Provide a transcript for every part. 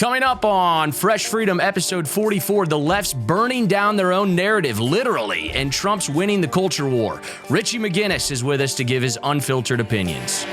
Coming up on Fresh Freedom episode 44, the left's burning down their own narrative, literally, and Trump's winning the culture war. Richie McGinnis is with us to give his unfiltered opinions.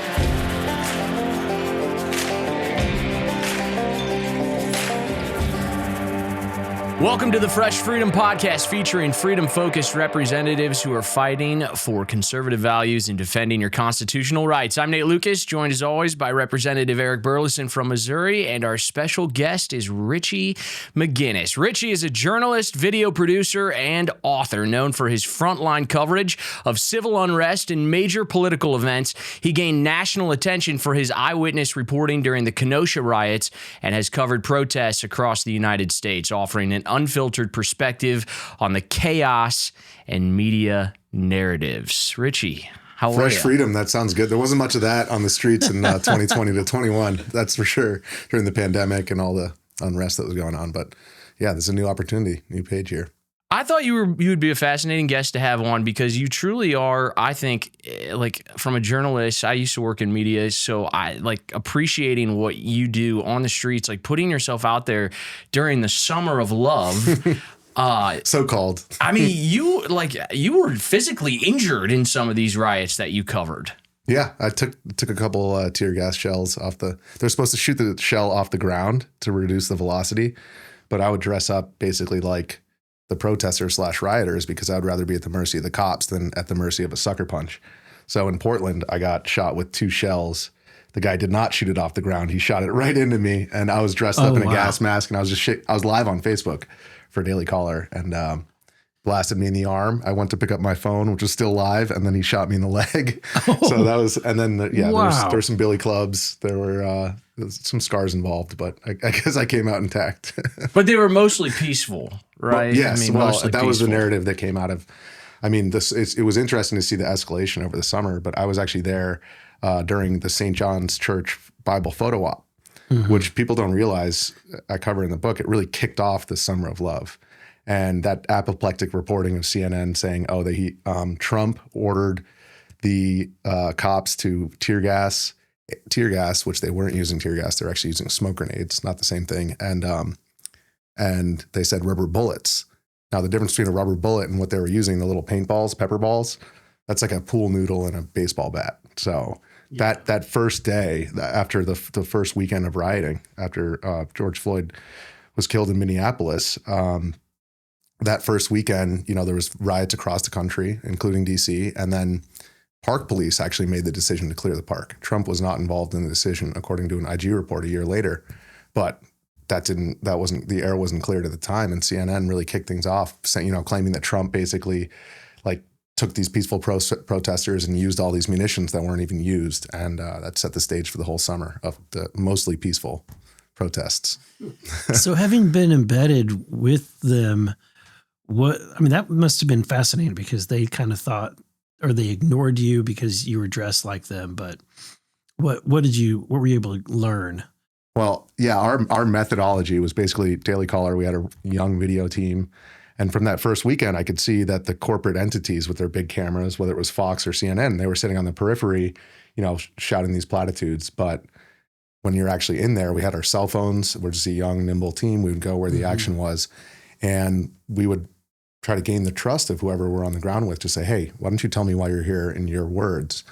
Welcome to the Fresh Freedom Podcast, featuring freedom-focused representatives who are fighting for conservative values and defending your constitutional rights. I'm Nate Lucas, joined as always by Representative Eric Burleson from Missouri, and our special guest is Richie McGinnis. Richie is a journalist, video producer, and author known for his frontline coverage of civil unrest and major political events. He gained national attention for his eyewitness reporting during the Kenosha riots and has covered protests across the United States, offering an unfiltered perspective on the chaos and media narratives. Richie, how are you? Fresh Freedom, that sounds good. There wasn't much of that on the streets in 2020 to 21, that's for sure, during the pandemic and all the unrest that was going on. But yeah, there's a new opportunity, new page here. I thought you would be a fascinating guest to have on because you truly are, I think, like from a journalist, I used to work in media, so I like appreciating what you do on the streets, like putting yourself out there during the summer of love. So-called. I mean, you were physically injured in some of these riots that you covered. Yeah, I took a couple tear gas shells off they're supposed to shoot the shell off the ground to reduce the velocity, but I would dress up basically like the protesters / rioters because I'd rather be at the mercy of the cops than at the mercy of a sucker punch. So in Portland, I got shot with 2 shells. The guy did not shoot it off the ground. He shot it right into me, and I was dressed up in a gas mask, and I was live on Facebook for Daily Caller, and blasted me in the arm. I went to pick up my phone, which was still live, and then he shot me in the leg. So that was, and then there's some billy clubs. There were some scars involved, but I guess I came out intact. But they were mostly peaceful, right? Well, yes, I mean, that was the narrative that came out of. I mean, it was interesting to see the escalation over the summer, but I was actually there during the St. John's Church Bible photo op, which people don't realize. I cover in the book. It really kicked off the summer of love. And that apoplectic reporting of CNN saying, Trump ordered the cops to tear gas, which they weren't using tear gas. They're actually using smoke grenades, not the same thing. And they said rubber bullets. Now, the difference between a rubber bullet and what they were using, the little paintballs, pepper balls, that's like a pool noodle and a baseball bat. So that first day, after the first weekend of rioting, after George Floyd was killed in Minneapolis, that first weekend, there was riots across the country, including DC, and then park police actually made the decision to clear the park. Trump was not involved in the decision, according to an IG report a year later, but the air wasn't cleared at the time, and CNN really kicked things off, saying, claiming that Trump basically took these peaceful protesters and used all these munitions that weren't even used, and that set the stage for the whole summer of the mostly peaceful protests. So having been embedded with them, that must have been fascinating because they kind of thought, or they ignored you because you were dressed like them. But what were you able to learn? Well, yeah, our methodology was basically Daily Caller. We had a young video team. And from that first weekend, I could see that the corporate entities with their big cameras, whether it was Fox or CNN, they were sitting on the periphery, shouting these platitudes. But when you're actually in there, we had our cell phones. We're just a young, nimble team. We would go where the action was. And we would try to gain the trust of whoever we're on the ground with to say, hey, why don't you tell me why you're here in your words?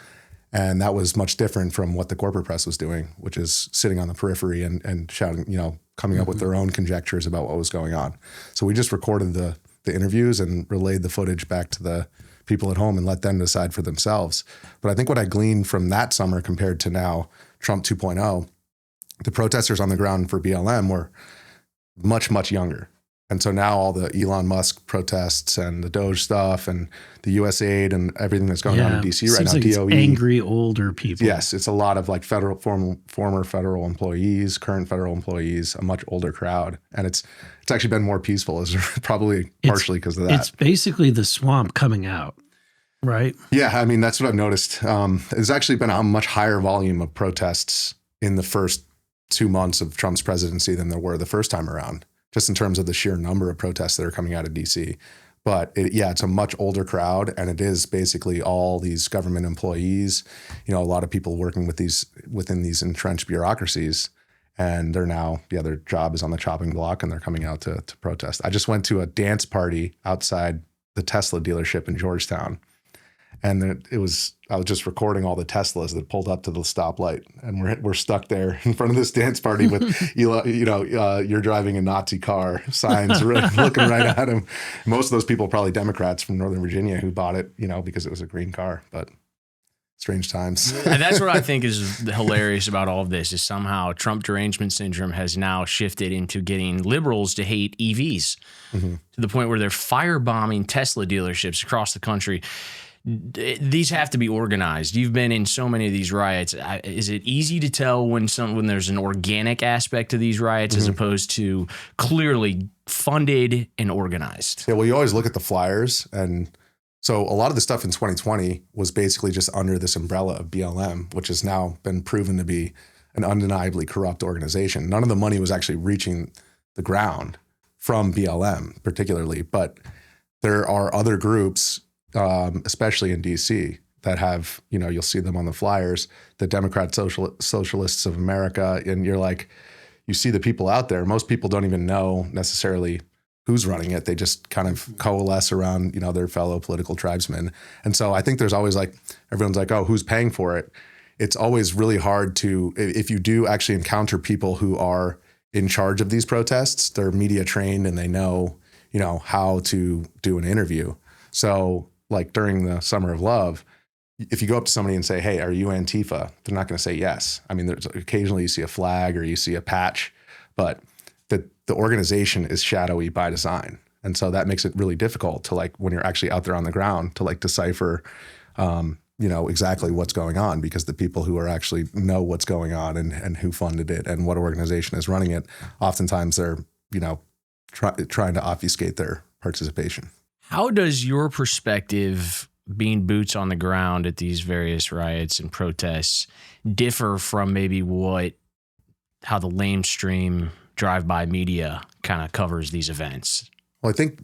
And that was much different from what the corporate press was doing, which is sitting on the periphery and shouting, coming up with their own conjectures about what was going on. So we just recorded the interviews and relayed the footage back to the people at home and let them decide for themselves. But I think what I gleaned from that summer compared to now, Trump 2.0, the protesters on the ground for BLM were much, much younger. And so now all the Elon Musk protests and the Doge stuff and the USAID and everything that's going on in DC right now, like DOE. It's angry older people. Yes, it's a lot of former federal employees, current federal employees, a much older crowd. And it's actually been more peaceful, probably partially because of that. It's basically the swamp coming out, right? Yeah, I mean, that's what I've noticed. There's actually been a much higher volume of protests in the first 2 months of Trump's presidency than there were the first time around, just in terms of the sheer number of protests that are coming out of DC. But it's a much older crowd, and it is basically all these government employees, a lot of people working within these entrenched bureaucracies. And they're now, their job is on the chopping block and they're coming out to protest. I just went to a dance party outside the Tesla dealership in Georgetown. And I was just recording all the Teslas that pulled up to the stoplight, and we're stuck there in front of this dance party with, you're driving a Nazi car, signs looking right at him. Most of those people are probably Democrats from Northern Virginia who bought it, because it was a green car, but strange times. And that's what I think is hilarious about all of this is somehow Trump derangement syndrome has now shifted into getting liberals to hate EVs to the point where they're firebombing Tesla dealerships across the country. These have to be organized. You've been in so many of these riots. Is it easy to tell when there's an organic aspect to these riots as opposed to clearly funded and organized? Yeah, well, you always look at the flyers. And so a lot of the stuff in 2020 was basically just under this umbrella of BLM, which has now been proven to be an undeniably corrupt organization. None of the money was actually reaching the ground from BLM particularly, but there are other groups, especially in DC, that have, you'll see them on the flyers, the Democrat Socialists of America. And you see the people out there. Most people don't even know necessarily who's running it. They just kind of coalesce around, their fellow political tribesmen. And so I think there's always everyone's like, oh, who's paying for it? It's always really hard to, if you do actually encounter people who are in charge of these protests, they're media trained and they know, how to do an interview. So during the Summer of Love, if you go up to somebody and say, hey, are you Antifa? They're not going to say yes. I mean, there's occasionally you see a flag or you see a patch, but the organization is shadowy by design. And so that makes it really difficult to when you're actually out there on the ground to decipher, exactly what's going on, because the people who are actually know what's going on and who funded it and what organization is running it, oftentimes they're, trying to obfuscate their participation. How does your perspective, being boots on the ground at these various riots and protests, differ from maybe how the lamestream drive-by media kind of covers these events? Well, I think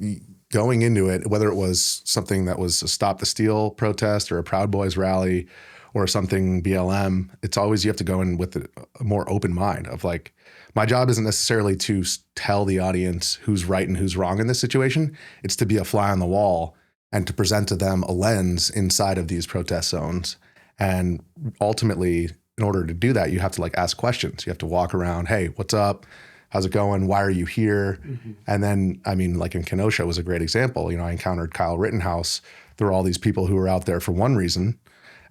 going into it, whether it was something that was a Stop the Steal protest or a Proud Boys rally or something BLM, it's always, you have to go in with a more open mind of my job isn't necessarily to tell the audience who's right and who's wrong in this situation. It's to be a fly on the wall and to present to them a lens inside of these protest zones. And ultimately, in order to do that, you have to ask questions. You have to walk around, hey, what's up? How's it going? Why are you here? And then, in Kenosha was a great example. I encountered Kyle Rittenhouse. There were all these people who were out there for one reason,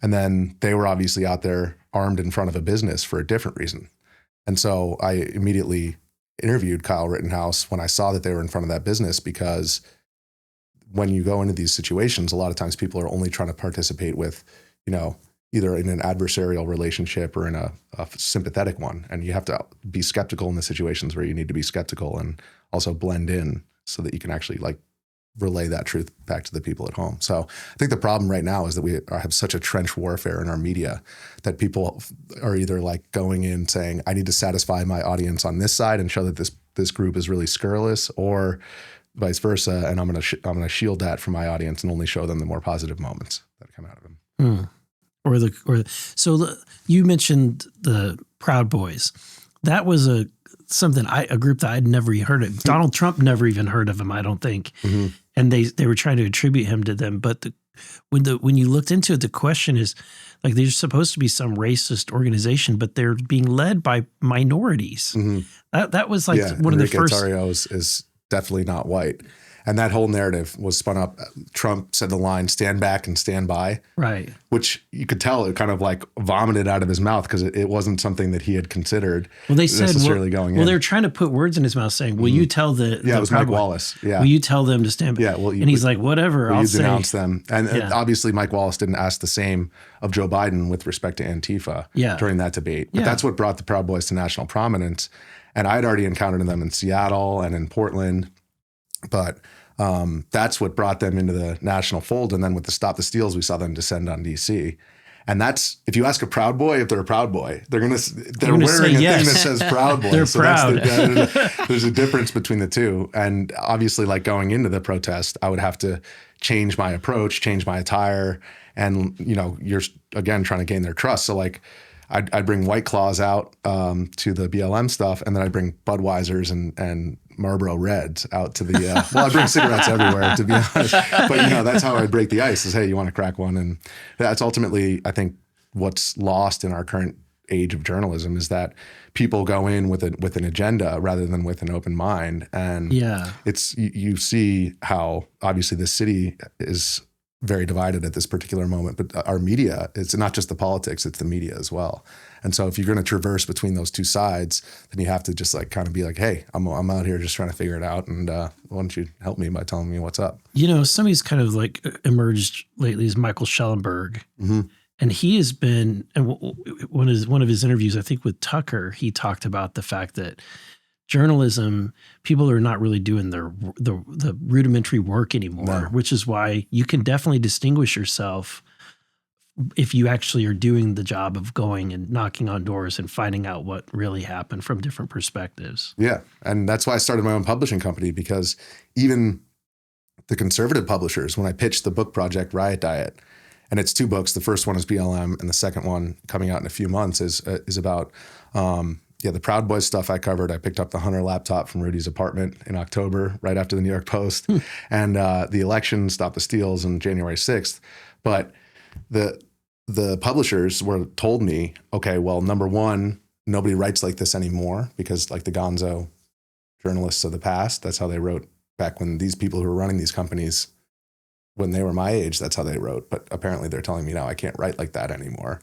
and then they were obviously out there armed in front of a business for a different reason. And so I immediately interviewed Kyle Rittenhouse when I saw that they were in front of that business, because when you go into these situations, a lot of times people are only trying to participate with, either in an adversarial relationship or in a sympathetic one. And you have to be skeptical in the situations where you need to be skeptical, and also blend in so that you can actually relay that truth back to the people at home. So I think the problem right now is that we have such a trench warfare in our media that people are either going in saying, I need to satisfy my audience on this side and show that this group is really scurrilous, or vice versa. And I'm going to shield that from my audience and only show them the more positive moments that come out of them. So you mentioned the Proud Boys. That was a group that I'd never even heard of. Donald Trump never even heard of him, I don't think. And they were trying to attribute him to them. But when you looked into it, the question is, they're supposed to be some racist organization, but they're being led by minorities. That was one of the Enrique first. Tarrio is definitely not white. And that whole narrative was spun up. Trump said the line, stand back and stand by. Right. Which you could tell it kind of vomited out of his mouth, because it wasn't something that he had considered they said, necessarily going in. Well, they're trying to put words in his mouth saying, will you tell the it was Mike Wallace. Yeah. Will you tell them to stand back? Yeah. Well, and he's like, whatever, I'll say. Denounce them. And obviously Mike Wallace didn't ask the same of Joe Biden with respect to Antifa during that debate. But that's what brought the Proud Boys to national prominence. And I had already encountered them in Seattle and in Portland. But that's what brought them into the national fold. And then with the Stop the Steals, we saw them descend on DC. And that's, if you ask a Proud Boy if they're a Proud Boy, they're wearing a thing that says Proud Boy. They're proud. There's a difference between the two. And obviously, going into the protest, I would have to change my approach, change my attire. And, you're again trying to gain their trust. So I'd bring White Claws out to the BLM stuff, and then I'd bring Budweisers and Marlboro Reds out to the, well, I'd bring cigarettes everywhere, to be honest. But, that's how I'd break the ice is, hey, you want to crack one? And that's ultimately, I think, what's lost in our current age of journalism is that people go in with an agenda rather than with an open mind. And it's, you see how obviously this city is very divided at this particular moment, but our media, it's not just the politics, it's the media as well. And so if you're going to traverse between those two sides, then you have to just like kind of be like, hey, I'm out here just trying to figure it out. And why don't you help me by telling me what's up? Somebody's kind of like emerged lately is Michael Schellenberg. And he has been, and one of his interviews, I think with Tucker, he talked about the fact that journalism, people are not really doing the rudimentary work anymore, which is why you can definitely distinguish yourself if you actually are doing the job of going and knocking on doors and finding out what really happened from different perspectives. Yeah. And that's why I started my own publishing company, because even the conservative publishers, when I pitched the book project Riot Diet, and it's 2 books. The first one is BLM, and the second one coming out in a few months is about the Proud Boys stuff I covered. I picked up the Hunter laptop from Rudy's apartment in October, right after the New York Post, and the election, Stop the Steals, on January 6th. But the publishers told me, okay, well, number one, nobody writes like this anymore, because like the gonzo journalists of the past, that's how they wrote back when these people who were running these companies, when they were my age, that's how they wrote. But apparently they're telling me now I can't write like that anymore.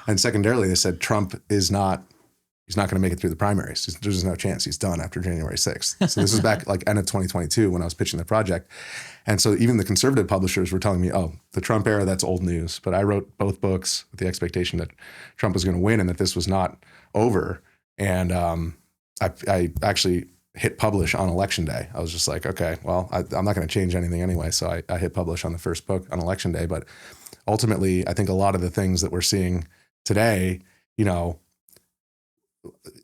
And secondarily, they said Trump he's not going to make it through the primaries. There's no chance. He's done after January 6th. So this is back like end of 2022 when I was pitching the project. And so even the conservative publishers were telling me, oh, the Trump era, that's old news. But I wrote both books with the expectation that Trump was going to win and that this was not over. And I actually hit publish on election day. I was just like, okay, well, I'm not going to change anything anyway. So I hit publish on the first book on election day. But ultimately, I think a lot of the things that we're seeing today,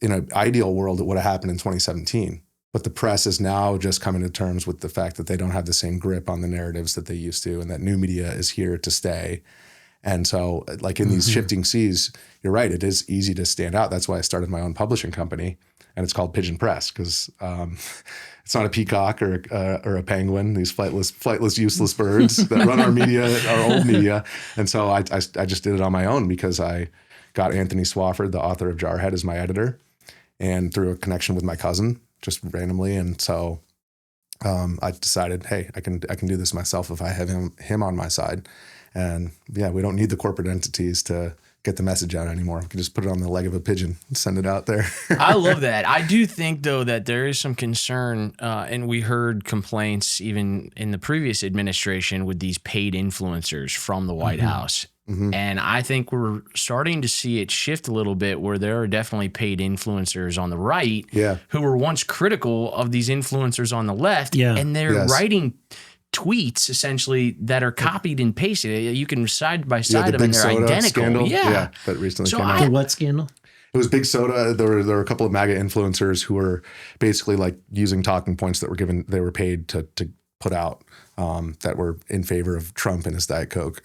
in an ideal world, it would have happened in 2017. But the press is now just coming to terms with the fact that they don't have the same grip on the narratives that they used to, and that new media is here to stay. And so like in these shifting seas, you're right, it is easy to stand out. That's why I started my own publishing company. And it's called Pigeon Press, because it's not a peacock or a penguin, these flightless, useless birds that run our media, our old media. And so I just did it on my own, because I got Anthony Swafford, the author of Jarhead, as my editor, and through a connection with my cousin, just randomly. And so I decided, hey, I can do this myself if I have him on my side. And yeah, we don't need the corporate entities to get the message out anymore. We can just put it on the leg of a pigeon and send it out there. I love that. I do think, though, that there is some concern, and we heard complaints even in the previous administration with these paid influencers from the White House. And I think we're starting to see it shift a little bit, where there are definitely paid influencers on the right who were once critical of these influencers on the left, and they're writing tweets essentially that are copied and pasted. You can side by side them, and they're identical. Scandal. Yeah, that recently came out. The what scandal? It was Big Soda. There were a couple of MAGA influencers who were basically like using talking points that they were paid to put out that were in favor of Trump and his Diet Coke.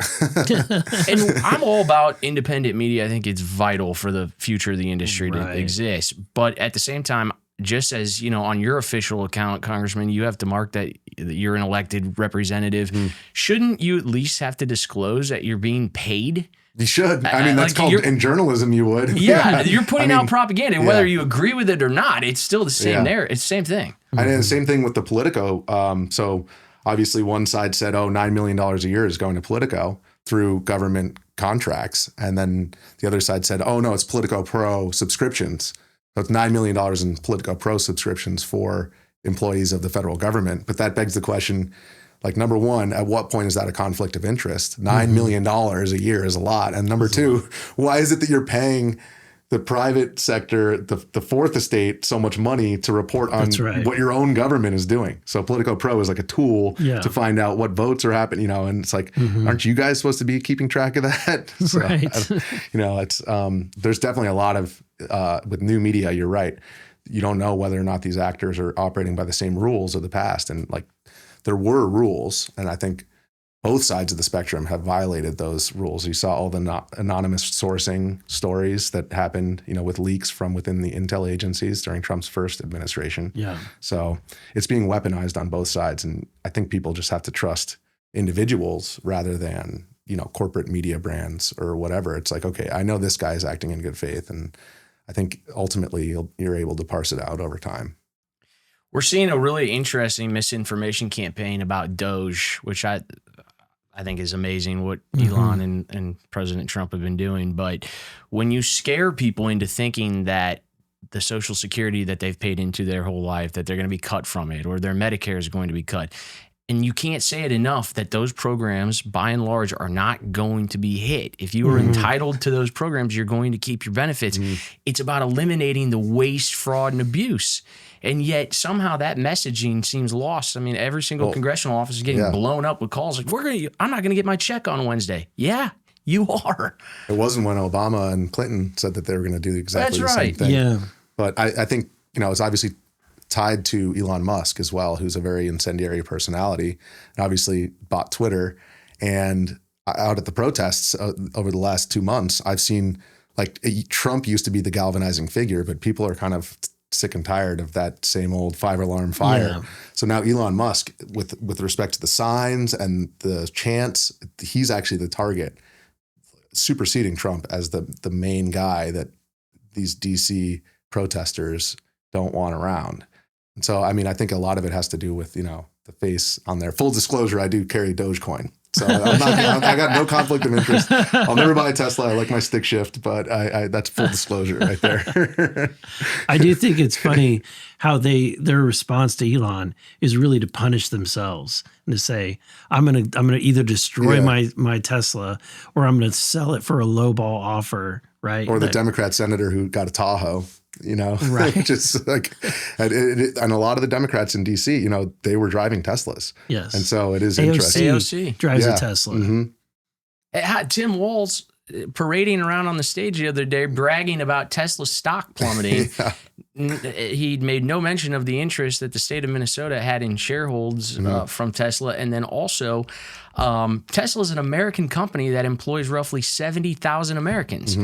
And I'm all about independent media. I think it's vital for the future of the industry to exist. But at the same time, just as, on your official account, Congressman, you have to mark that you're an elected representative. Shouldn't you at least have to disclose that you're being paid? You should. I mean, that's called, in journalism, you would. Yeah, you're putting out propaganda. And whether you agree with it or not, it's still the same there. It's the same thing. And the same thing with the Politico. So obviously one side said, $9 million a year is going to Politico through government contracts. And then the other side said, oh, no, it's Politico Pro subscriptions. So it's $9 million in Politico Pro subscriptions for employees of the federal government. But that begs the question, like, number one, at what point is that a conflict of interest? $9 million a year is a lot. And number two, why is it that you're paying the private sector, the fourth estate, so much money to report on what your own government is doing? So Politico Pro is like a tool to find out what votes are happening, and it's like, aren't you guys supposed to be keeping track of that? So, it's there's definitely a lot of, with new media, you're right. You don't know whether or not these actors are operating by the same rules of the past. And like, there were rules, and I think both sides of the spectrum have violated those rules. You saw all the anonymous sourcing stories that happened, with leaks from within the intel agencies during Trump's first administration. Yeah. So it's being weaponized on both sides. And I think people just have to trust individuals rather than, corporate media brands or whatever. It's like, okay, I know this guy is acting in good faith. And I think ultimately you're able to parse it out over time. We're seeing a really interesting misinformation campaign about Doge, which I think is amazing what Elon and President Trump have been doing. But when you scare people into thinking that the Social Security that they've paid into their whole life, that they're going to be cut from it, or their Medicare is going to be cut, and you can't say it enough that those programs, by and large, are not going to be hit. If you are entitled to those programs, you're going to keep your benefits. It's about eliminating the waste, fraud, and abuse. And yet somehow that messaging seems lost. I mean, every single congressional office is getting blown up with calls like, I'm not going to get my check on Wednesday. Yeah, you are. It wasn't when Obama and Clinton said that they were going to do exactly the same thing. Yeah. But I think, it's obviously tied to Elon Musk as well, who's a very incendiary personality, and obviously bought Twitter. And out at the protests over the last 2 months, I've seen Trump used to be the galvanizing figure, but people are kind of sick and tired of that same old 5-alarm fire. Yeah. So now Elon Musk, with respect to the signs and the chants, he's actually the target, superseding Trump as the main guy that these DC protesters don't want around. And so, I think a lot of it has to do with, the face on there. Full disclosure, I do carry Dogecoin. So I got no conflict of interest. I'll never buy a Tesla. I like my stick shift, but that's full disclosure right there. I do think it's funny how their response to Elon is really to punish themselves and to say, I'm gonna either destroy my Tesla or I'm gonna sell it for a lowball offer, right? Or the Democrat senator who got a Tahoe. Right. Just and a lot of the Democrats in DC, they were driving Teslas. Yes. And so it is interesting. AOC drives a Tesla. Mm-hmm. It had Tim Walz parading around on the stage the other day, bragging about Tesla stock plummeting. He made no mention of the interest that the state of Minnesota had in shareholds from Tesla. And then also, Tesla is an American company that employs roughly 70,000 Americans.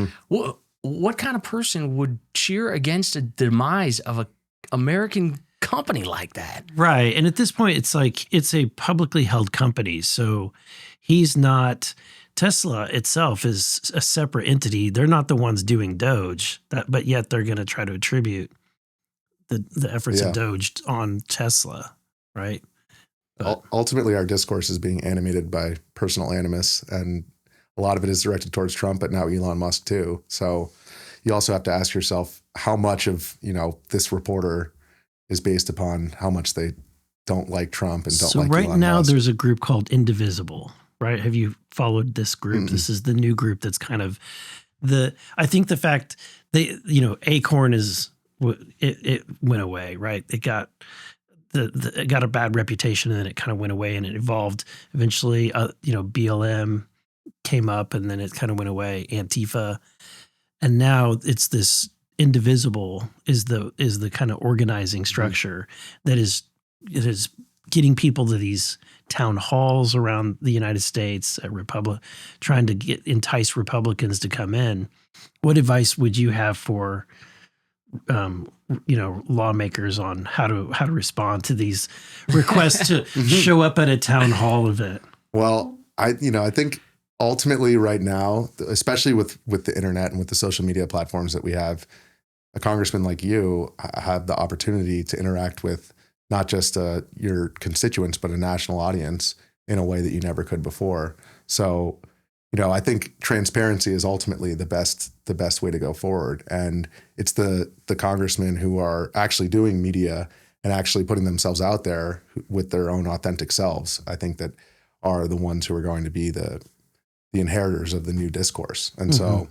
What kind of person would cheer against a demise of an American company like that? Right. And at this point, it's a publicly held company. So he's not, Tesla itself is a separate entity. They're not the ones doing Doge, but yet they're going to try to attribute the efforts of Doge on Tesla, right? But ultimately, our discourse is being animated by personal animus, and a lot of it is directed towards Trump, but now Elon Musk too. So you also have to ask yourself how much of, this reporter is based upon how much they don't like Trump and don't like Elon Musk. So right now there's a group called Indivisible, right? Have you followed this group? Mm-mm. This is the new group that's kind of I think the fact Acorn it went away, right? It got it got a bad reputation and then it kind of went away and it evolved. Eventually, BLM came up and then it kind of went away, Antifa. And now it's this Indivisible is the kind of organizing structure that is getting people to these town halls around the United States at trying to entice Republicans to come in. What advice would you have for lawmakers on how to respond to these requests to show up at a town hall event? Well, I think ultimately right now, especially with the internet and with the social media platforms that we have, a congressman like you have the opportunity to interact with not just your constituents, but a national audience in a way that you never could before. So, I think transparency is ultimately the best way to go forward. And it's the congressmen who are actually doing media and actually putting themselves out there with their own authentic selves, I think that are the ones who are going to be the inheritors of the new discourse. And so,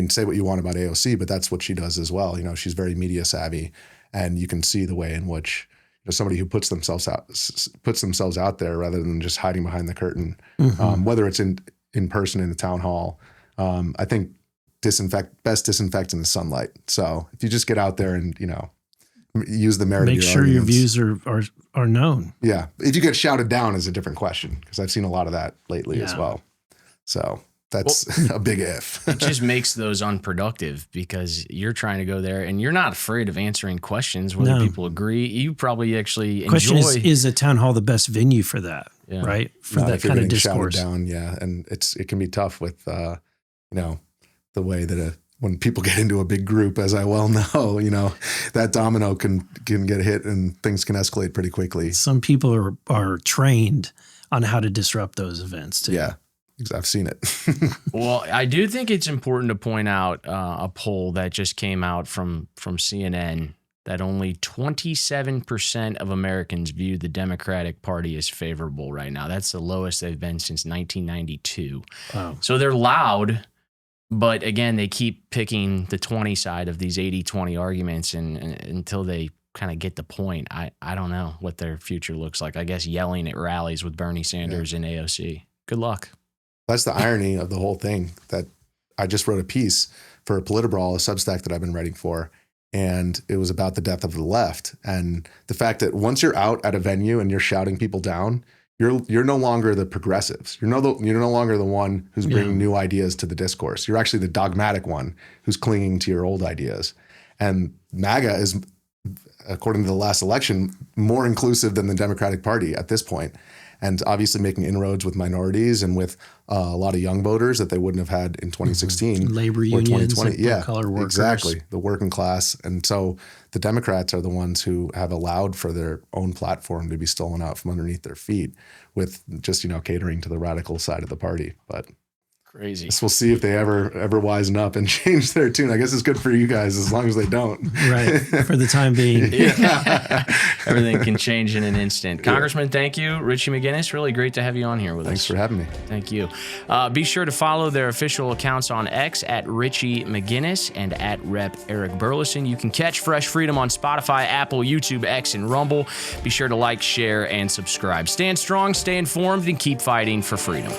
say what you want about AOC, but that's what she does as well. She's very media savvy, and you can see the way in which somebody who puts themselves out there rather than just hiding behind the curtain, whether it's in person in a town hall. I think best disinfect in the sunlight. So if you just get out there and, use the merit Make of your sure your arguments. views are known. Yeah. If you get shouted down is a different question, because I've seen a lot of that lately as Yeah. well. So that's a big if. It just makes those unproductive because you're trying to go there and you're not afraid of answering questions, whether No. people agree. You probably actually Question enjoy. is a town hall the best venue for that? Yeah. Right? For Not that if you're kind of getting shouted discourse. down, yeah. And it can be tough with, you know, the way that when people get into a big group, as I well know, you know, that domino can get hit and things can escalate pretty quickly. Some people are trained on how to disrupt those events too. Yeah, I've seen it. Well, I do think it's important to point out a poll that just came out from CNN that only 27% of Americans view the Democratic Party as favorable right now. That's the lowest they've been since 1992. Wow. So they're loud, but again, they keep picking the 20 side of these 80-20 arguments and until they kind of get the point. I don't know what their future looks like. I guess yelling at rallies with Bernie Sanders and AOC. Good luck. That's the irony of the whole thing, that I just wrote a piece for Politbrawl, a Substack that I've been writing for, and it was about the death of the left and the fact that once you're out at a venue and you're shouting people down, you're no longer the progressives. You're no longer the one who's bringing new ideas to the discourse. You're actually the dogmatic one who's clinging to your old ideas. And MAGA is, according to the last election, more inclusive than the Democratic Party at this point. And obviously making inroads with minorities and with a lot of young voters that they wouldn't have had in 2016. Labor or unions, 2020. Yeah, color workers. exactly. The working class. And so the Democrats are the ones who have allowed for their own platform to be stolen out from underneath their feet with just, you know, catering to the radical side of the party. But Crazy. we'll see if they ever wisen up and change their tune. I guess it's good for you guys as long as they don't. Right. For the time being. Yeah. Everything can change in an instant. Congressman, thank you. Richie McGinnis, really great to have you on here with us. Thanks for having me. Thank you. Be sure to follow their official accounts on X at Richie McGinnis and at Rep Eric Burleson. You can catch Fresh Freedom on Spotify, Apple, YouTube, X, and Rumble. Be sure to like, share, and subscribe. Stand strong, stay informed, and keep fighting for freedom.